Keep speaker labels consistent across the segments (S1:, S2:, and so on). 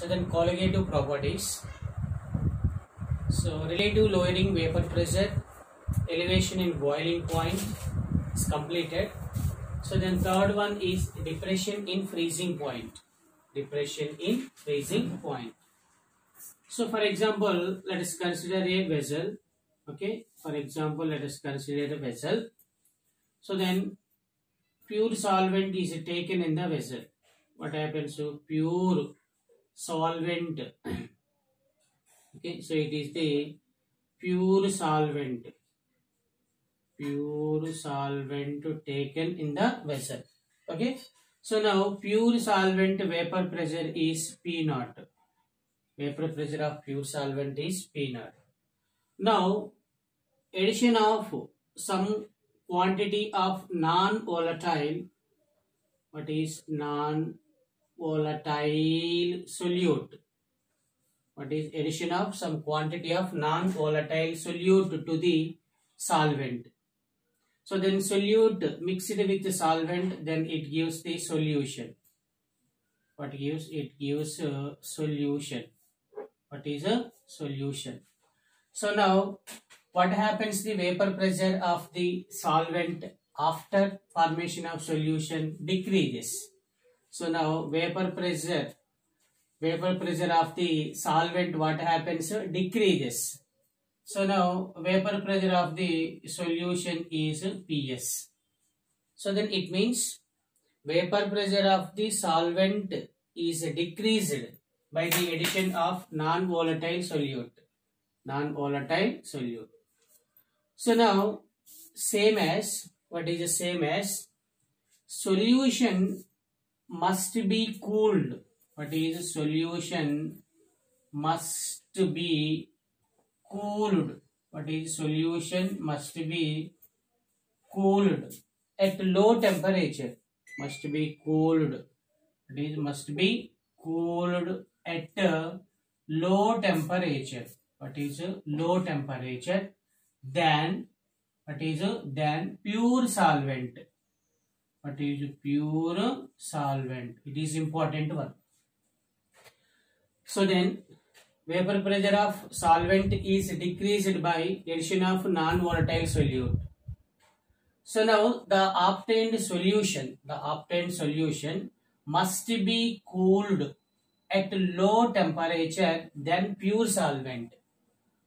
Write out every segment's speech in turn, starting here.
S1: So then colligative properties. So relative lowering vapor pressure, elevation in boiling point is completed. So then third one is depression in freezing point. Depression in freezing point. So for example, let us consider a vessel. Okay, for example, let us consider a vessel. So then pure solvent is taken in the vessel. What happens to pure solvent? Okay, so it is the pure solvent taken in the vessel. Okay, so now pure solvent vapor pressure is P naught. Vapor pressure of pure solvent is P naught. Now addition of some quantity of non-volatile, what is non-volatile solute? What is addition of some quantity of non-volatile solute to the solvent? So then solute mixed with the solvent, then it gives the solution. What gives? It gives a solution. What is a solution? So now what happens? The vapor pressure of the solvent after formation of solution decreases. So now vapor pressure of the solvent, what happens? Decreases. So now vapor pressure of the solution is PS. So then it means vapor pressure of the solvent is decreased by the addition of non-volatile solute. So now same as, what is the same as? Solution must be cooled. What is solution must be cooled? What is solution must be cooled at low temperature? Must be cooled. It is must be cooled at low temperature. What is low temperature? Than what is than pure solvent. What is pure solvent? It is important one. So then vapor pressure of solvent is decreased by addition of non-volatile solute. So now the obtained solution must be cooled at low temperature than pure solvent.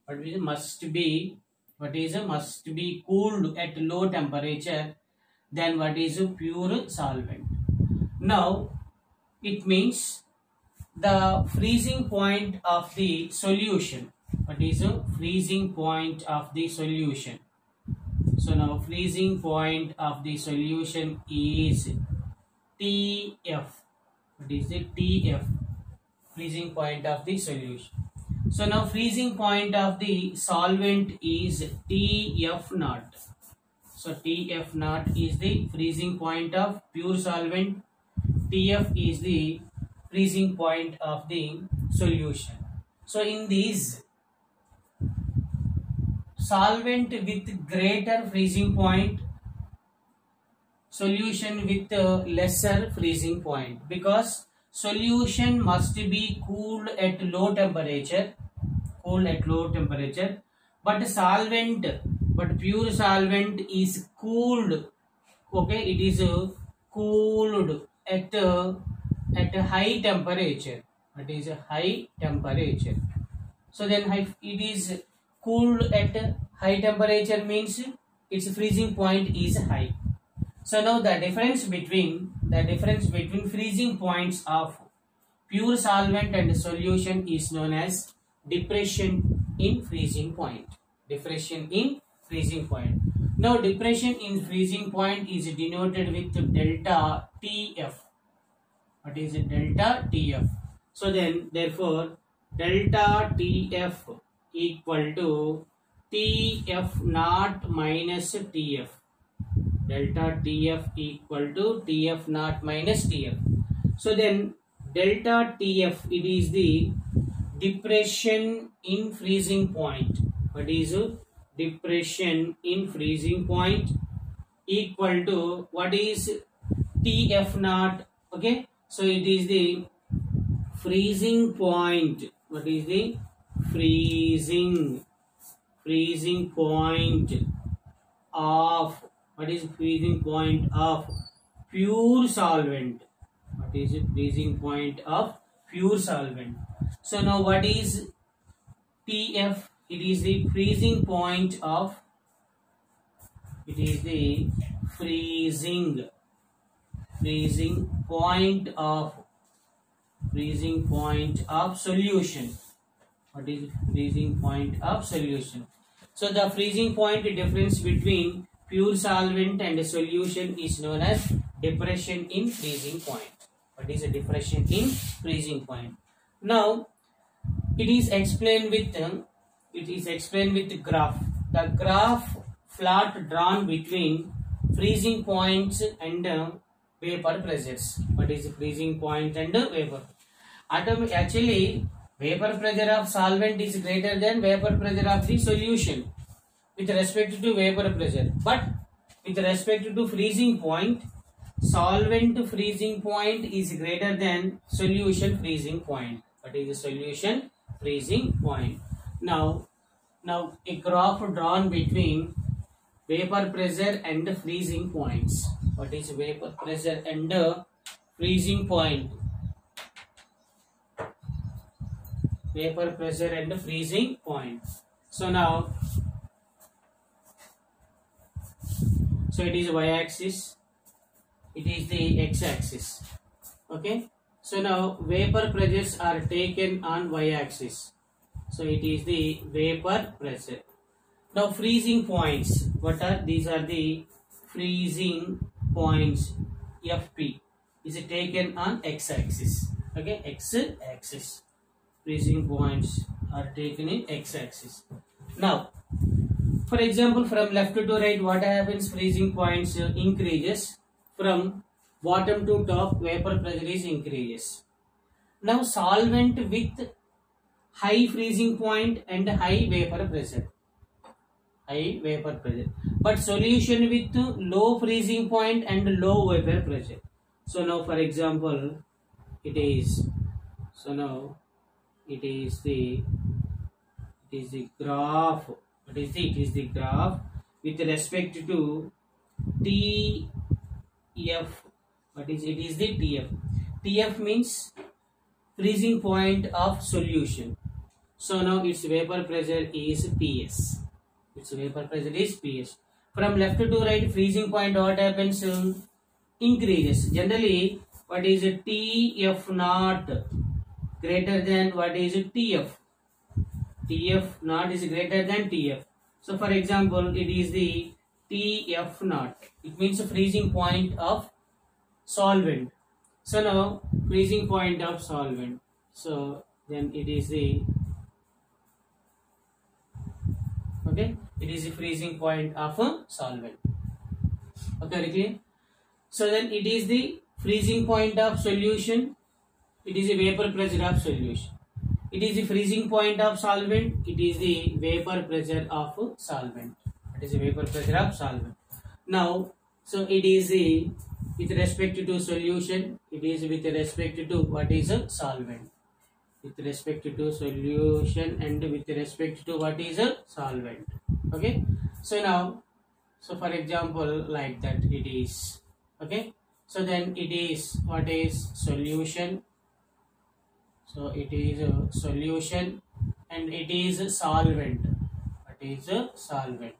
S1: What is must be? What is must be cooled at low temperature than what is pure solvent. Now it means the freezing point of the solution. What is a freezing point of the solution? So now freezing point of the solution is TF. What is it? TF. Freezing point of the solution. So now freezing point of the solvent is TF naught. So TF naught is the freezing point of pure solvent. TF is the freezing point of the solution. So in these, solvent with greater freezing point, solution with lesser freezing point, because solution must be cooled at low temperature, but pure solvent is cooled. Okay, it is cooled at a high temperature. It is a high temperature. So then it is cooled at high temperature means its freezing point is high. So now the difference between freezing points of pure solvent and solution is known as depression in freezing point. Depression in freezing point. Now depression in freezing point is denoted with delta TF. What is it? Delta TF. So then therefore delta TF equal to TF naught minus TF. Delta TF equal to TF naught minus TF. So then delta TF, it is the depression in freezing point. What is depression in freezing point equal to what is TF naught? Okay, so it is the freezing point. What is the freezing point of, what is freezing point of pure solvent? What is the freezing point of pure solvent? So now what is TF? It is the freezing point of, it is the freezing point of solution. What is freezing point of solution? So the freezing point difference between pure solvent and solution is known as depression in freezing point. What is a depression in freezing point? Now it is explained with graph. The graph plot drawn between freezing points and vapor pressures. What is freezing point and vapor? Actually, vapor pressure of solvent is greater than vapor pressure of the solution with respect to vapor pressure. But with respect to freezing point, solvent freezing point is greater than solution freezing point. What is the solution freezing point? Now a graph drawn between vapor pressure and freezing points. What is vapor pressure and freezing point? Vapor pressure and freezing point. So now, so it is y-axis, it is the x-axis. Okay. So now vapor pressures are taken on y-axis. So it is the vapor pressure. Now freezing points. What are these? Are the freezing points. FP is taken on x-axis. Okay, x-axis. Freezing points are taken in x-axis. Now, for example, from left to right, what happens? Freezing points increases. From bottom to top, vapor pressure is increases. Now, solvent with high freezing point and high vapor pressure. But solution with low freezing point and low vapor pressure. So now, for example, it is. So now, it is the graph. What is it? It is the graph with respect to TF. What is it? Is the TF. TF means freezing point of solution. So now its vapor pressure is PS. Its vapor pressure is PS. From left to right, freezing point, what happens? Increases. Generally, what is TF naught greater than what is TF? TF naught is greater than TF. So for example, it is the TF naught. It means the freezing point of solvent. So now freezing point of solvent. So then it is the, okay, it is the freezing point of a solvent. Okay, very clear? So then it is the freezing point of solution. It is the vapor pressure of solution. It is the freezing point of solvent. It is the vapor pressure of solvent. It is the vapor pressure of solvent. Now, so it is the, with respect to solution, it is with respect to what is a solvent. With respect to solution and with respect to what is a solvent. Okay. So now, so for example, like that it is. Okay. So then it is, what is solution? So it is a solution and it is a solvent. What is a solvent?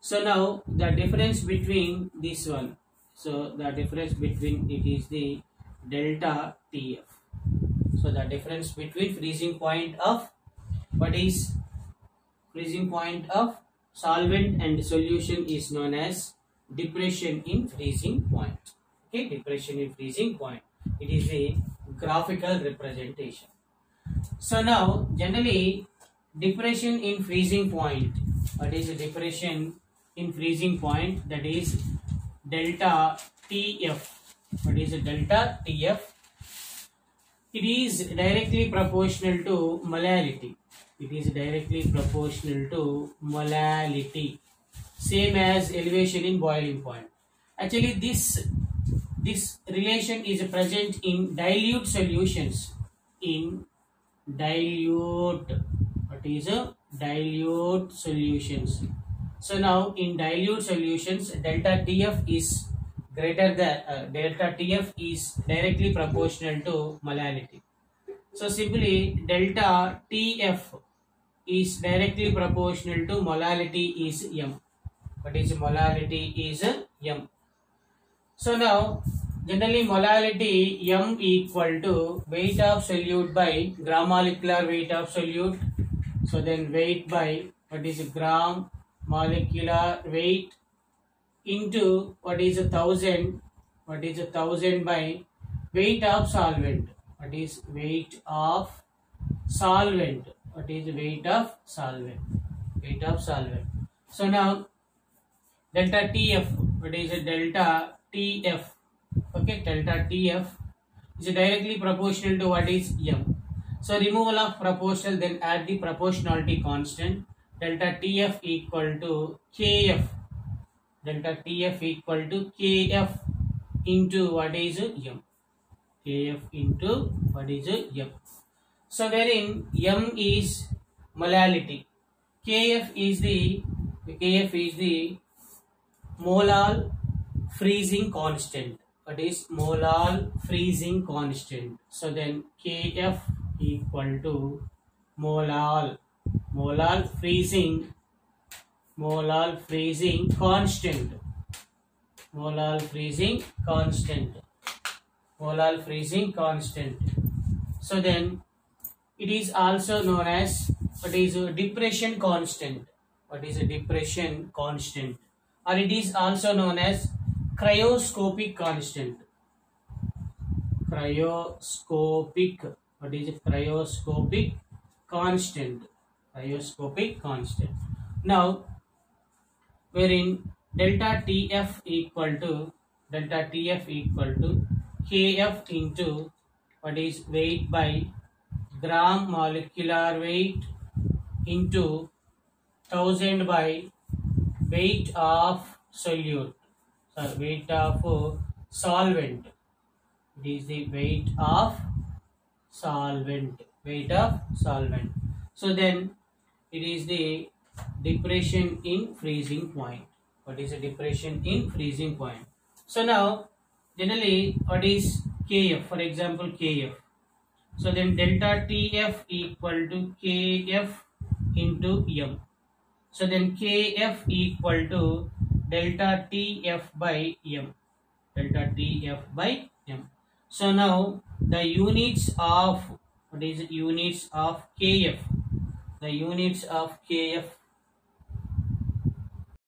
S1: So now the difference between this one. So the difference between it is the delta TF. So the difference between freezing point of, what is freezing point of solvent and solution is known as depression in freezing point. Okay, depression in freezing point. It is a graphical representation. So now generally depression in freezing point. What is a depression in freezing point? That is delta TF. What is a delta TF? It is directly proportional to molality. It is directly proportional to molality. Same as elevation in boiling point. Actually, this relation is present in dilute solutions. in dilute. What is a dilute solutions? So now in dilute solutions, delta TF is greater than delta TF is directly proportional to molality. So simply delta TF is directly proportional to molality is M. What is molality is M. So now generally molality M equal to weight of solute by gram molecular weight of solute. So then weight by what is gram molecular weight into what is 1000, what is 1000 by weight of solvent. What is weight of solvent? What is weight of solvent? Weight of solvent. So now delta TF, what is delta TF? Okay, delta TF is directly proportional to what is M. So removal of proportional, then add the proportionality constant. Delta TF equal to KF. Delta TF equal to KF into what is M. KF into what is M. So wherein M is molality, KF is the molal freezing constant. What is molal freezing constant? So then KF equal to molal freezing constant. Molal freezing constant. So then it is also known as what is a depression constant. What is a depression constant? Or it is also known as cryoscopic constant. Cryoscopic. What is a cryoscopic constant? Cryoscopic constant. Now, wherein delta TF equal to KF into what is weight by gram molecular weight into 1000 by weight of solute, weight of solvent. It is the weight of solvent. So then it is the depression in freezing point. What is a depression in freezing point? So now generally what is KF? For example, KF. So then delta TF equal to KF into M. So then KF equal to delta TF by M. Delta TF by M. So now the units of what is units of KF? The units of KF